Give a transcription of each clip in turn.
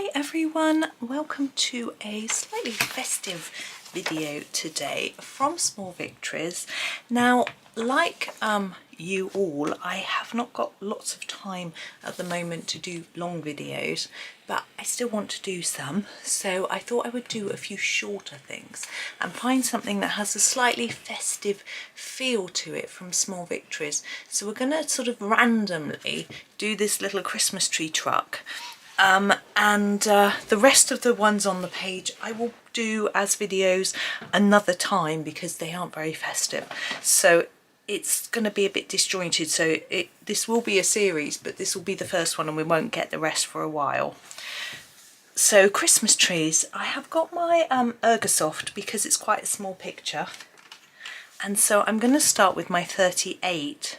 Hi everyone, welcome to a slightly festive video today from Small Victories. Now, like you all, I have not got lots of time at the moment to do long videos, but I still want to do some, so I thought I would do a few shorter things and find something that has a slightly festive feel to it from Small Victories. So we're going to sort of randomly do this little Christmas tree truck. The rest of the ones on the page I will do as videos another time because they aren't very festive. So it's going to be a bit disjointed. So this will be a series, but this will be the first one and we won't get the rest for a while. So Christmas trees, I have got my Ergosoft because it's quite a small picture. And so I'm going to start with my 38,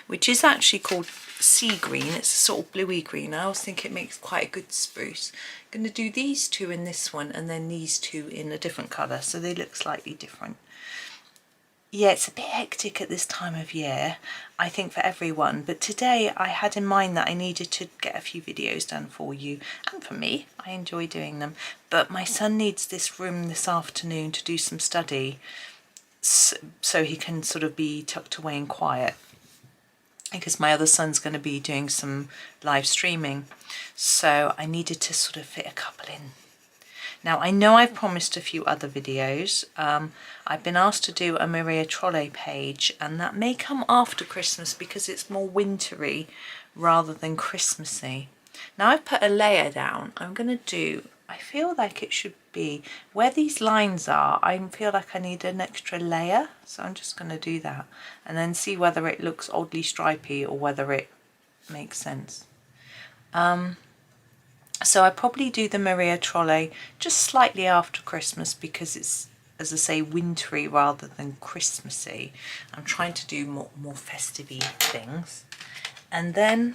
which is actually called sea green. It's a sort of bluey green. I always think it makes quite a good spruce. I'm going to do these two in this one and then these two in a different colour, so they look slightly different. Yeah, it's a bit hectic at this time of year, I think, for everyone, but today I had in mind that I needed to get a few videos done for you and for me. I enjoy doing them, but my son needs this room this afternoon to do some study so he can sort of be tucked away and quiet, because my other son's going to be doing some live streaming, so I needed to sort of fit a couple in. Now, I know I've promised a few other videos. I've been asked to do a Maria Trolle page, and that may come after Christmas because it's more wintry rather than Christmassy. Now I've put a layer down. I'm going to do, I feel like it should be, where these lines are, I feel like I need an extra layer. So I'm just going to do that and then see whether it looks oddly stripy or whether it makes sense. So I probably do the Maria Trolle just slightly after Christmas because it's, as I say, wintry rather than Christmassy. I'm trying to do more festive-y things. And then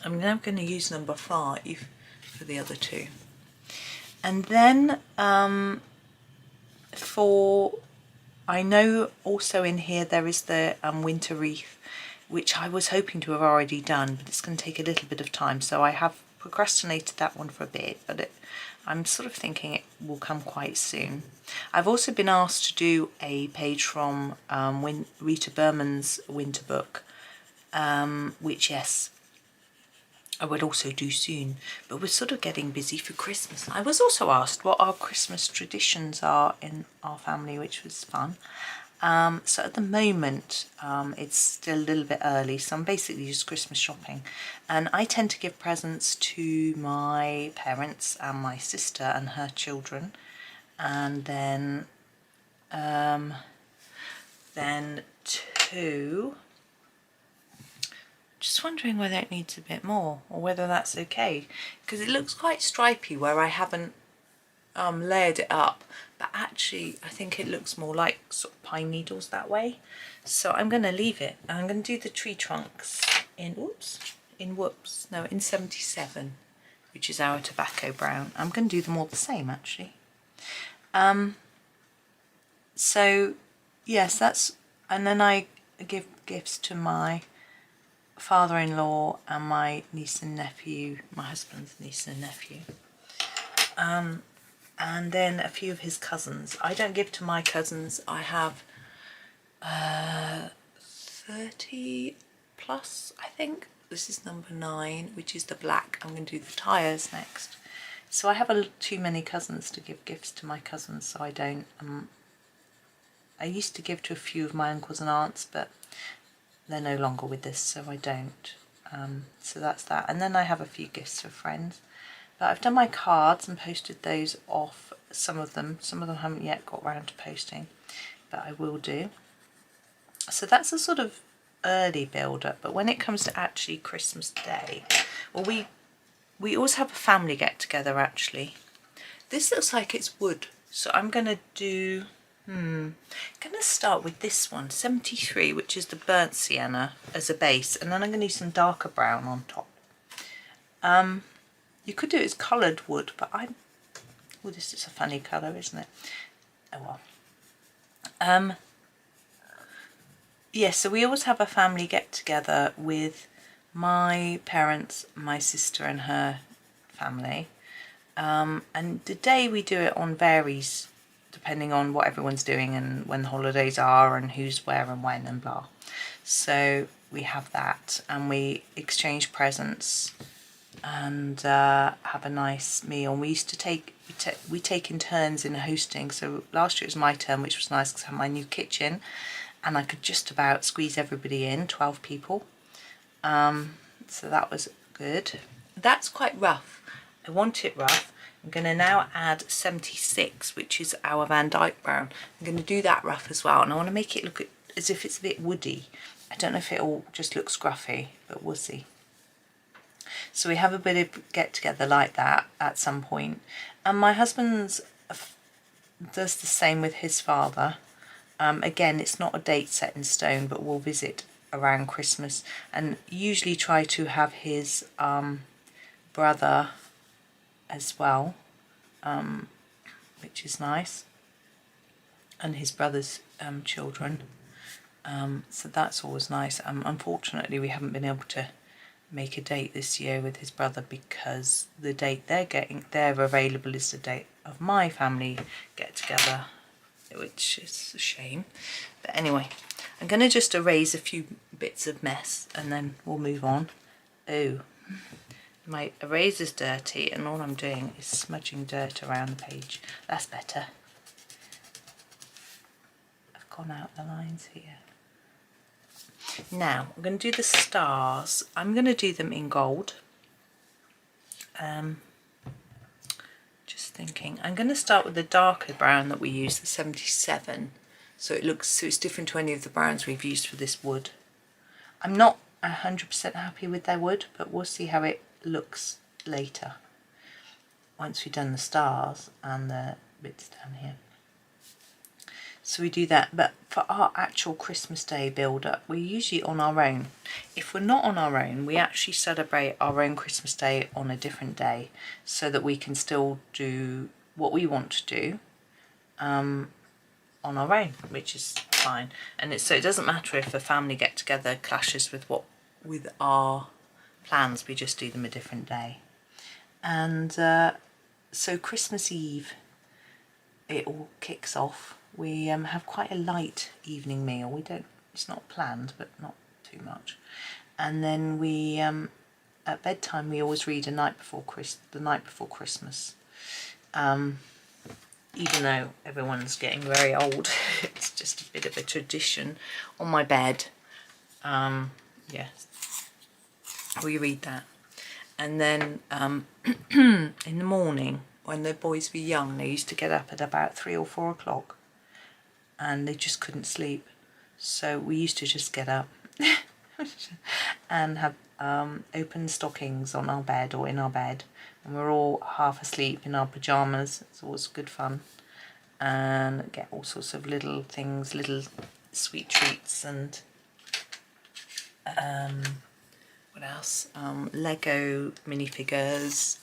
I'm now going to use number 5 for the other two. And then I know also in here there is the winter wreath, which I was hoping to have already done, but it's going to take a little bit of time. So I have procrastinated that one for a bit, but I'm sort of thinking it will come quite soon. I've also been asked to do a page from Rita Berman's winter book, which, yes, I would also do soon, but we're sort of getting busy for Christmas. I was also asked what our Christmas traditions are in our family, which was fun. So at the moment, it's still a little bit early, so I'm basically just Christmas shopping. And I tend to give presents to my parents and my sister and her children. And then to... Just wondering whether it needs a bit more or whether that's okay, because it looks quite stripy where I haven't layered it up, but actually I think it looks more like sort of pine needles that way. So I'm going to leave it. I'm going to do the tree trunks in 77, which is our tobacco brown. I'm going to do them all the same actually. So yes, that's, and then I give gifts to my father-in-law and my niece and nephew, my husband's niece and nephew, and then a few of his cousins. I don't give to my cousins. I have 30 plus, I think. This is number 9, which is the black. I'm going to do the tyres next. So I have too many cousins to give gifts to my cousins, so I don't. I used to give to a few of my uncles and aunts, but they're no longer with us, so I don't. So that's that. And then I have a few gifts for friends. But I've done my cards and posted those off, some of them. Some of them haven't yet got round to posting, but I will do. So that's a sort of early build-up. But when it comes to actually Christmas Day, well, we always have a family get-together, actually. This looks like it's wood, so I'm going to do... I'm going to start with this one, 73, which is the burnt sienna as a base, and then I'm going to use some darker brown on top. You could do it as coloured wood, but oh, this is a funny colour, isn't it? Oh well. Yeah, so we always have a family get together with my parents, my sister and her family. And the day we do it on varies depending on what everyone's doing and when the holidays are and who's where and when and blah. So we have that and we exchange presents and have a nice meal. We used to we take in turns in hosting. So last year it was my turn, which was nice because I had my new kitchen and I could just about squeeze everybody in, 12 people. So that was good. That's quite rough. I want it rough. I'm going to now add 76, which is our Van Dyke brown. I'm going to do that rough as well, and I want to make it look as if it's a bit woody. I don't know if it all just looks scruffy, but we'll see. So we have a bit of get together like that at some point. And my husband does the same with his father. Again, it's not a date set in stone, but we'll visit around Christmas and usually try to have his brother as well, which is nice, and his brother's children. So that's always nice. Unfortunately, we haven't been able to make a date this year with his brother because the date they're available is the date of my family get together, which is a shame. But anyway, I'm going to just erase a few bits of mess and then we'll move on. Oh, my eraser's dirty and all I'm doing is smudging dirt around the page. That's better. I've gone out the lines here. Now I'm going to do the stars. I'm going to do them in gold. Just thinking, I'm going to start with the darker brown that we use, the 77. So it's different to any of the browns we've used for this wood. I'm not 100% happy with their wood, but we'll see how it looks later once we've done the stars and the bits down here. So we do that, but for our actual Christmas Day build-up, we're usually on our own. If we're not on our own, we actually celebrate our own Christmas Day on a different day so that we can still do what we want to do on our own, which is fine. And so it doesn't matter if a family get-together clashes with our plans, we just do them a different day. And so Christmas Eve, it all kicks off. We have quite a light evening meal. It's not planned, but not too much. And then we, at bedtime, we always read the night before Christmas. Even though everyone's getting very old, it's just a bit of a tradition on my bed. Yeah, we read that. And then in the morning, when the boys were young, they used to get up at about 3 or 4 o'clock. And they just couldn't sleep, so we used to just get up and have open stockings on our bed or in our bed, and we're all half asleep in our pajamas. It's always good fun, and get all sorts of little things, little sweet treats, and what else? Lego minifigures.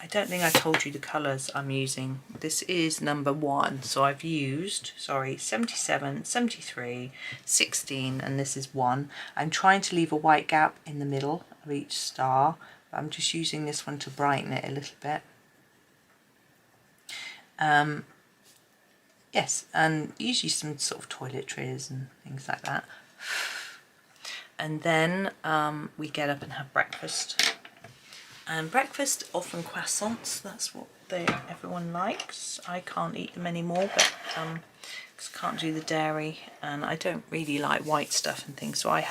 I don't think I told you the colours I'm using. This is number 1, so I've used, 77, 73, 16, and this is 1. I'm trying to leave a white gap in the middle of each star, but I'm just using this one to brighten it a little bit. Yes, and usually some sort of toiletries and things like that. And then we get up and have breakfast. And breakfast, often croissants, that's what everyone likes. I can't eat them anymore, but because I can't do the dairy, and I don't really like white stuff and things, so I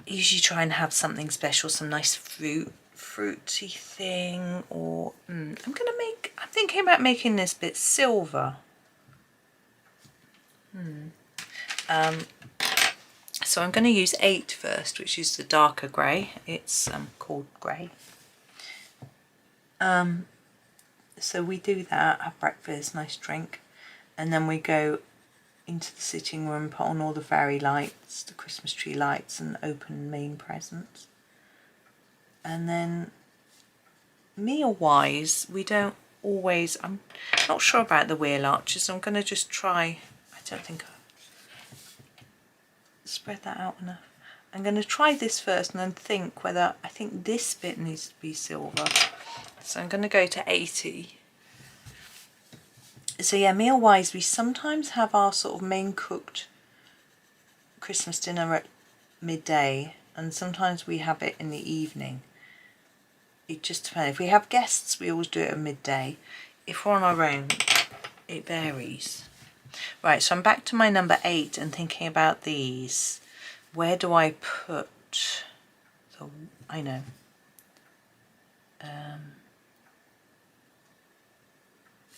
usually try and have something special, some nice fruity thing, or I'm thinking about making this bit silver. So I'm going to use 8 first, which is the darker grey. It's called grey. So we do that, have breakfast, nice drink, and then we go into the sitting room, put on all the fairy lights, the Christmas tree lights, and open main presents. And then meal-wise, we don't always, I'm not sure about the wheel arches, I'm going to just try, I don't think I spread that out enough. I'm going to try this first and then think whether I think this bit needs to be silver. So I'm going to go to 80. So yeah, meal-wise, we sometimes have our sort of main cooked Christmas dinner at midday, and sometimes we have it in the evening. It just depends. If we have guests, we always do it at midday. If we're on our own, it varies. Right, so I'm back to my number 8 and thinking about these. Where do I put? So I know.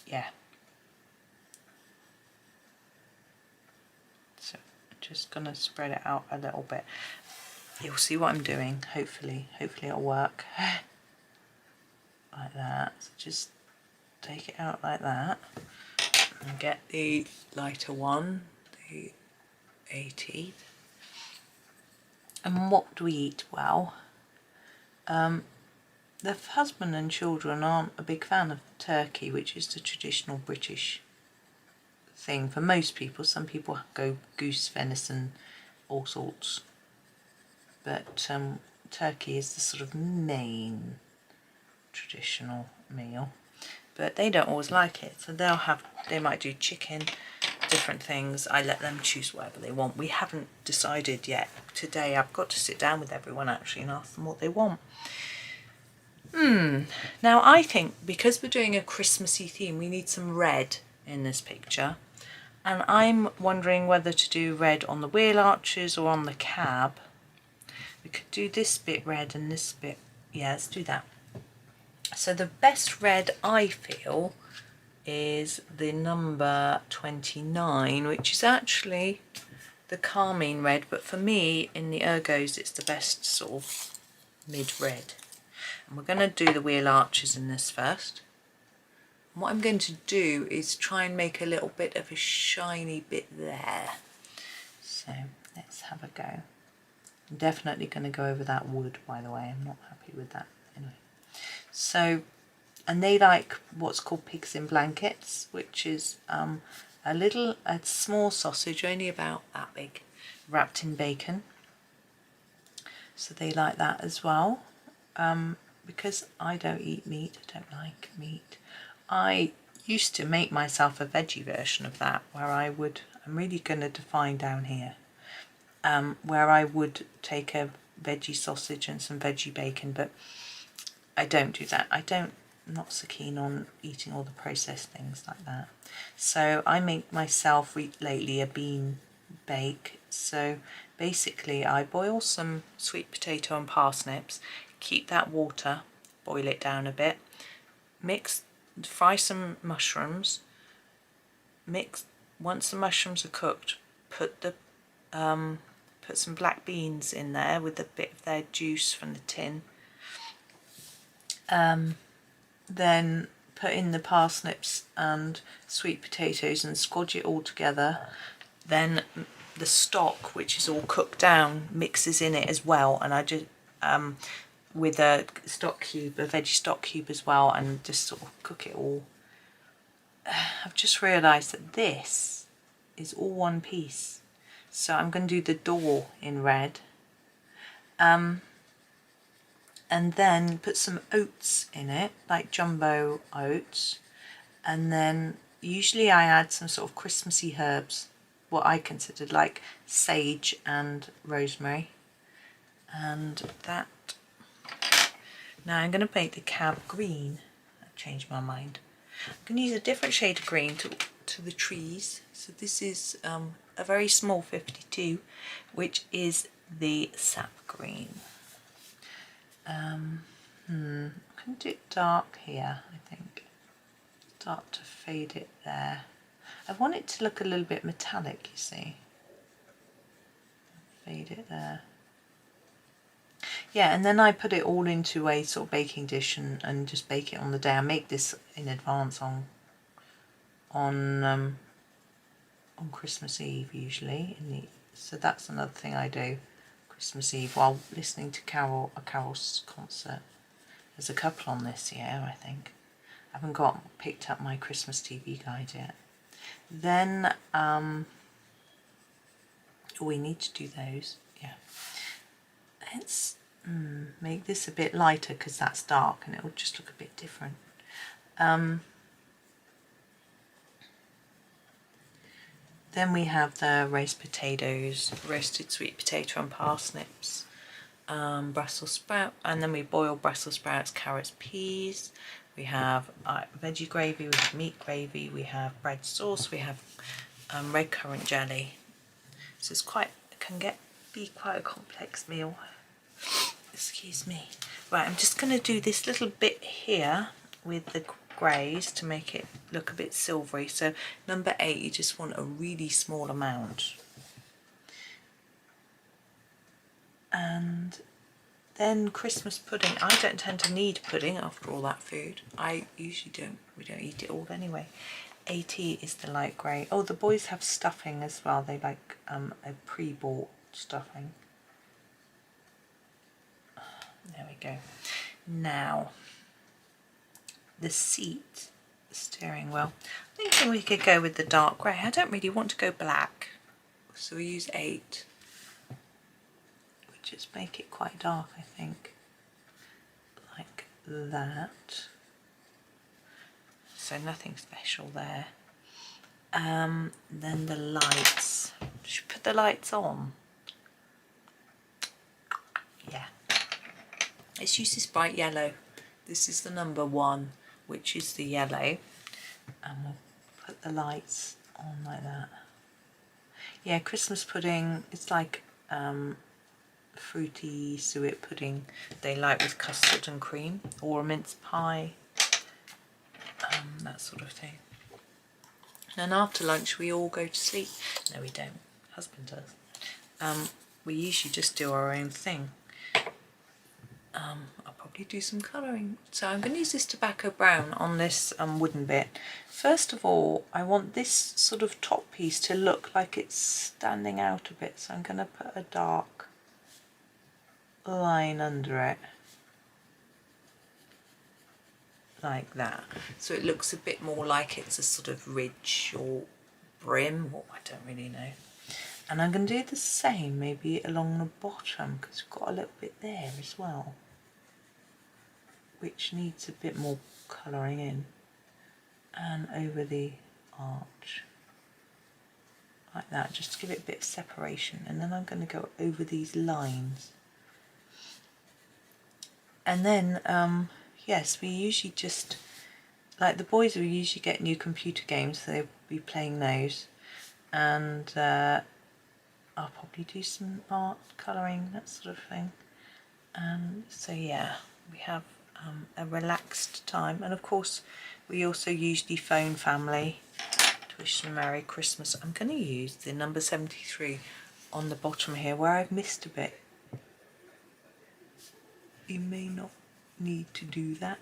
Yeah. So I'm just gonna spread it out a little bit. You'll see what I'm doing. Hopefully it'll work. Like that. So just take it out like that and get the lighter one, the 80. And what do we eat? Well, the husband and children aren't a big fan of turkey, which is the traditional British thing for most people. Some people go goose, venison, all sorts, but turkey is the sort of main traditional meal. But they don't always like it, so they might do chicken, different things. I let them choose whatever they want. We haven't decided yet. Today I've got to sit down with everyone actually and ask them what they want. Now I think because we're doing a Christmassy theme, we need some red in this picture, and I'm wondering whether to do red on the wheel arches or on the cab. We could do this bit red and this bit, yeah, let's do that. So the best red I feel is the number 29, which is actually the carmine red, but for me in the Ergos it's the best sort of mid red. And we're going to do the wheel arches in this first. And what I'm going to do is try and make a little bit of a shiny bit there. So let's have a go. I'm definitely going to go over that wood, by the way. I'm not happy with that anyway. So, and they like what's called pigs in blankets, which is a small sausage, only about that big, wrapped in bacon. So they like that as well. Because I don't eat meat, I don't like meat. I used to make myself a veggie version of that, where I'm really going to define down here, where I would take a veggie sausage and some veggie bacon, but I don't do that. I'm not so keen on eating all the processed things like that. So I make myself lately a bean bake. So basically I boil some sweet potato and parsnips, keep that water, boil it down a bit, fry some mushrooms, once the mushrooms are cooked, put some black beans in there with a bit of their juice from the tin. Then put in the parsnips and sweet potatoes and squodge it all together. Then the stock, which is all cooked down, mixes in it as well, and I just with a stock cube, a veggie stock cube as well, and just sort of cook it all. I've just realised that this is all one piece, so I'm going to do the door in red, and then put some oats in it, like jumbo oats, and then usually I add some sort of Christmassy herbs, what I considered like sage and rosemary, and that. Now I'm going to paint the cab green. I've changed my mind. I'm going to use a different shade of green to the trees. So this is a very small 52, which is the sap green. I'm going to do it dark here, I think. Start to fade it there. I want it to look a little bit metallic, you see. Fade it there. Yeah, and then I put it all into a sort of baking dish and just bake it on the day. I make this in advance on Christmas Eve usually. So that's another thing I do, Christmas Eve, while listening to a Carol's concert. There's a couple on this year, I think. I haven't picked up my Christmas TV guide yet. Then we need to do those, yeah. Let's make this a bit lighter because that's dark and it will just look a bit different. Then we have the roast potatoes, roasted sweet potato and parsnips, Brussels sprout, and then we boil Brussels sprouts, carrots, peas. We have veggie gravy, we have meat gravy, we have bread sauce, we have red currant jelly. So it's be quite a complex meal. Excuse me. Right, I'm just going to do this little bit here with the greys to make it look a bit silvery. So number 8, you just want a really small amount. And then Christmas pudding. I don't tend to need pudding after all that food. I usually don't. We don't eat it all anyway. 80 is the light grey. Oh, the boys have stuffing as well. They like a pre-bought stuffing. There we go. Now, the seat, the steering wheel. I'm thinking we could go with the dark grey. I don't really want to go black, so we use 8. We just make it quite dark, I think, like that. So nothing special there. Then the lights. Should we put the lights on? Yeah. Let's use this bright yellow. This is the number 1, which is the yellow. And we'll put the lights on like that. Yeah, Christmas pudding, it's like fruity suet pudding they like with custard and cream, or a mince pie, that sort of thing. And after lunch we all go to sleep. No, we don't. Husband does. We usually just do our own thing. I'll probably do some colouring. So I'm going to use this tobacco brown on this wooden bit. First of all, I want this sort of top piece to look like it's standing out a bit. So I'm going to put a dark line under it. Like that. So it looks a bit more like it's a sort of ridge or brim, or I don't really know. And I'm going to do the same maybe along the bottom, because we've got a little bit there as well, which needs a bit more colouring in. And over the arch, like that, just to give it a bit of separation. And then I'm going to go over these lines. And then, yes, we usually just, like the boys will usually get new computer games, so they'll be playing those. And I'll probably do some art, colouring, that sort of thing. So yeah, we have a relaxed time. And of course, we also usually phone family to wish them a Merry Christmas. I'm going to use the number 73 on the bottom here where I've missed a bit. You may not need to do that,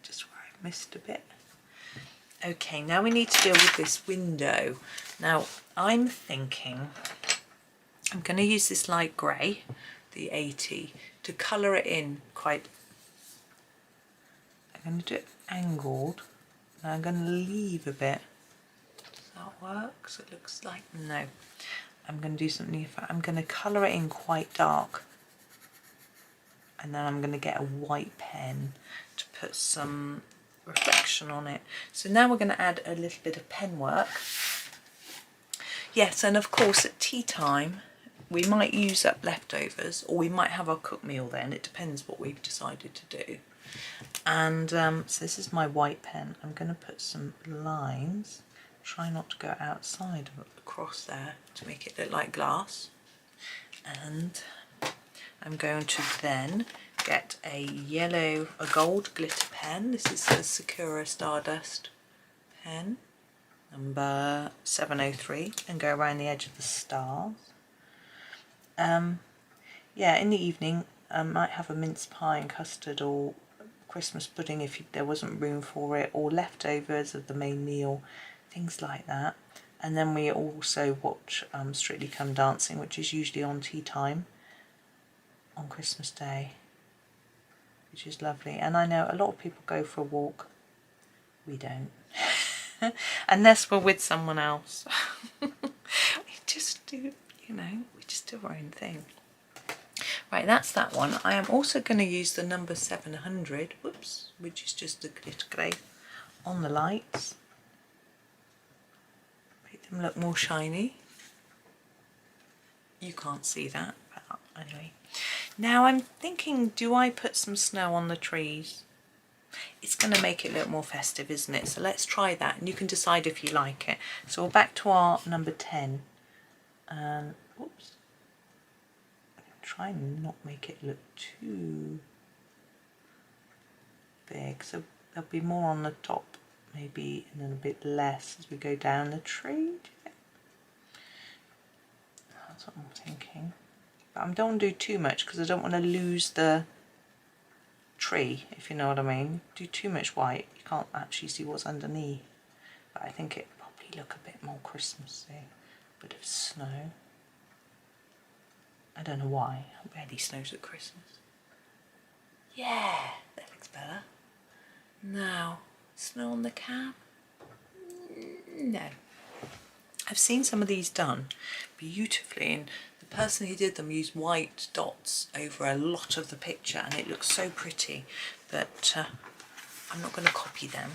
just where I've missed a bit. Okay, now we need to deal with this window. Now I'm thinking I'm going to use this light grey, the 80, to colour it in quite. I'm going to do it angled. Now I'm going to leave a bit. Does that work? So it looks like, no. I'm going to do something different. I'm going to colour it in quite dark. And then I'm going to get a white pen to put some reflection on it. So now we're going to add a little bit of pen work. Yes, and of course at tea time we might use up leftovers, or we might have our cooked meal then. It depends what we've decided to do. And so this is my white pen. I'm going to put some lines. Try not to go outside of across there to make it look like glass. And I'm going to then get a gold glitter pen. This is the Sakura Stardust pen, number 703, and go around the edge of the stars. Yeah, in the evening I might have a mince pie and custard, or Christmas pudding if there wasn't room for it, or leftovers of the main meal, things like that. And then we also watch Strictly Come Dancing, which is usually on tea time on Christmas Day, which is lovely. And I know a lot of people go for a walk. We don't. Unless we're with someone else. We just do, we just do our own thing. Right, that's that one. I am also going to use the number 700, whoops, which is just a glitter grey, on the lights. Make them look more shiny. You can't see that, but anyway. Now I'm thinking, do I put some snow on the trees? It's going to make it look more festive, isn't it? So let's try that, and you can decide if you like it. So we're back to our number 10. And, oops. Try and not make it look too big. So there'll be more on the top, maybe, and then a bit less as we go down the tree. That's what I'm thinking. But I don't want to do too much because I don't want to lose the tree, if you know what I mean. Do too much white, you can't actually see what's underneath. But I think it'd probably look a bit more Christmassy. A bit of snow. I don't know why. It barely snows at Christmas. Yeah, that looks better. Now, snow on the cab? No. I've seen some of these done beautifully, and the person who did them used white dots over a lot of the picture, and it looks so pretty that I'm not going to copy them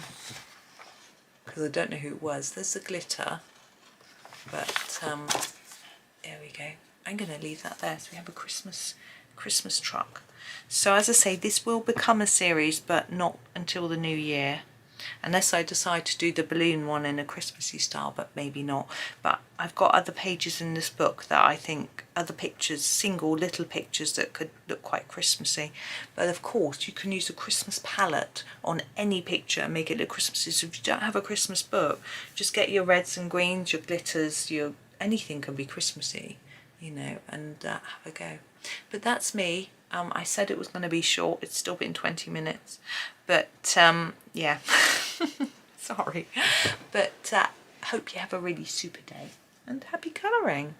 because I don't know who it was. There's the glitter, but there we go. I'm going to leave that there so we have a Christmas truck. So as I say, this will become a series, but not until the new year, unless I decide to do the balloon one in a Christmassy style, but maybe not. But I've got other pages in this book that I think, other pictures, single little pictures that could look quite Christmassy. But of course you can use a Christmas palette on any picture and make it look Christmassy. So if you don't have a Christmas book, just get your reds and greens, your glitters, your anything can be Christmassy, you know, and have a go. But that's me. I said it was going to be short. It's still been 20 minutes, but yeah, sorry. But hope you have a really super day and happy colouring.